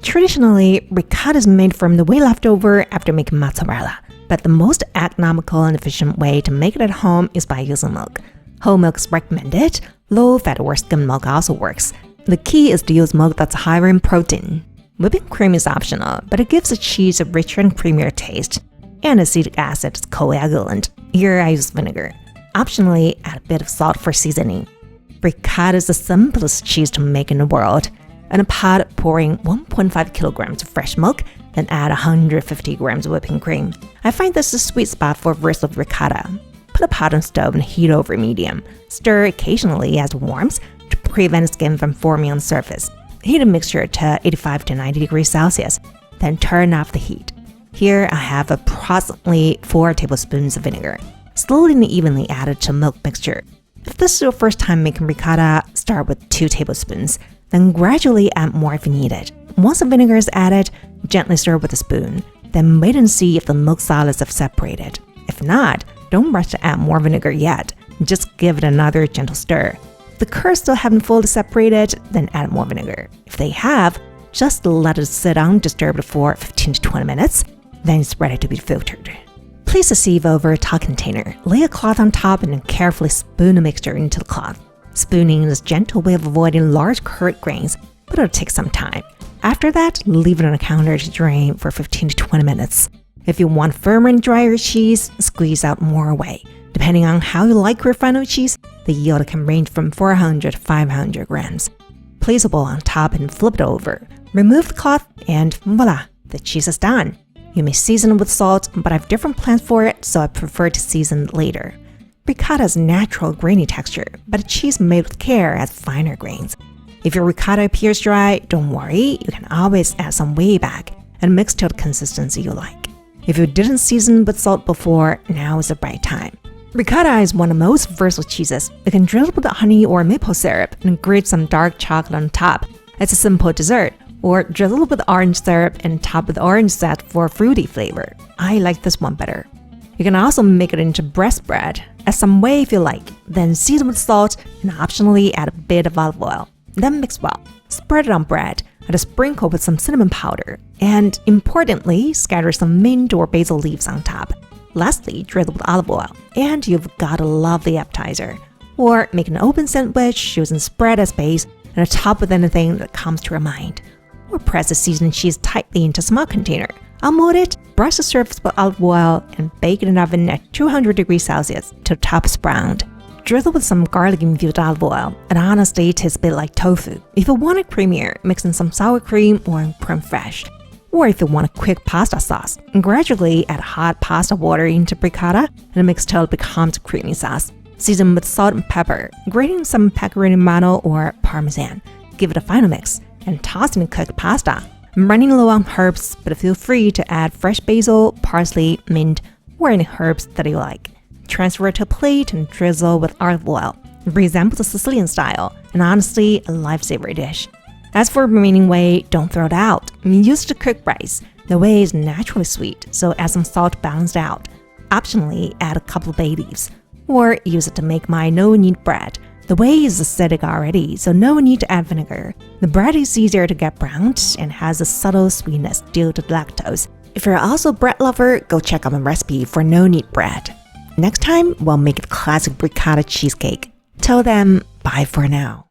Traditionally, ricotta is made from the whey leftover after making mozzarella, but the most economical and efficient way to make it at home is by using milk. Whole milk is recommended, low-fat or skim milk also works. The key is to use milk that's higher in protein. Whipping cream is optional, but it gives the cheese a richer and creamier taste. And acetic acid is coagulant. Here I use vinegar. Optionally, add a bit of salt for seasoning. Ricotta is the simplest cheese to make in the world. In a pot, pour in 1.5 kilograms of fresh milk, then add 150 grams of whipping cream. I find this a sweet spot for versatile ricotta. Put a pot on stove and heat over medium. Stir occasionally as it warms to prevent skin from forming on the surface. Heat the mixture to 85 to 90 degrees Celsius, then turn off the heat. Here I have approximately 4 tablespoons of vinegar. Slowly and evenly add it to milk mixture. If this is your first time making ricotta, start with 2 tablespoons, then gradually add more if you need it. Once the vinegar is added, gently stir with a spoon, then wait and see if the milk solids have separated. If not, don't rush to add more vinegar yet, just give it another gentle stir. If the curds still haven't fully separated, then add more vinegar. If they have, just let it sit undisturbed for 15 to 20 minutes, then it's ready to be filtered. Place a sieve over a tall container, lay a cloth on top and then carefully spoon the mixture into the cloth. Spooning is a gentle way of avoiding large curd grains, but it'll take some time. After that, leave it on a counter to drain for 15 to 20 minutes. If you want firmer and drier cheese, squeeze out more whey. Depending on how you like your final cheese, the yield can range from 400 to 500 grams. Place a bowl on top and flip it over. Remove the cloth and voila, the cheese is done. You may season it with salt, but I have different plans for it, so I prefer to season it later. Ricotta has natural grainy texture, but a cheese made with care has finer grains. If your ricotta appears dry, don't worry, you can always add some whey back and mix to the consistency you like. If you didn't season with salt before, now is the right time. Ricotta is one of the most versatile cheeses. You can drizzle with honey or maple syrup and grate some dark chocolate on top. It's a simple dessert. Or drizzle with orange syrup and top with orange zest for a fruity flavor. I like this one better. You can also make it into breast bread. Add some whey if you like, then season with salt and optionally add a bit of olive oil. Then mix well. Spread it on bread and sprinkle with some cinnamon powder. And importantly, scatter some mint or basil leaves on top. Lastly, drizzle with olive oil, and you've got a lovely appetizer. Or make an open sandwich using spread as base and top with anything that comes to your mind. Or press the seasoned cheese tightly into a small container. Unmold it, brush the surface with olive oil, and bake it in the oven at 200 degrees Celsius till the top is browned. Drizzle with some garlic-infused olive oil, and honestly, it tastes a bit like tofu. If you want it creamier, mix in some sour cream or creme fraiche. Or if you want a quick pasta sauce, gradually add hot pasta water into ricotta and mix till it becomes a creamy sauce. Season with salt and pepper, grating some pecorino romano or parmesan. Give it a final mix and toss in cooked pasta. I'm running low on herbs, but feel free to add fresh basil, parsley, mint, or any herbs that you like. Transfer it to a plate and drizzle with olive oil. It resembles a Sicilian style, and honestly, a lifesaver dish. As for remaining whey, don't throw it out. Use it to cook rice. The whey is naturally sweet, so add some salt to balance it out. Optionally, add a couple of bay leaves. Or use it to make my no-knead bread. The whey is acidic already, so no need to add vinegar. The bread is easier to get browned and has a subtle sweetness due to lactose. If you're also a bread lover, go check out my recipe for no-knead bread. Next time, we'll make a classic ricotta cheesecake. Till then, bye for now.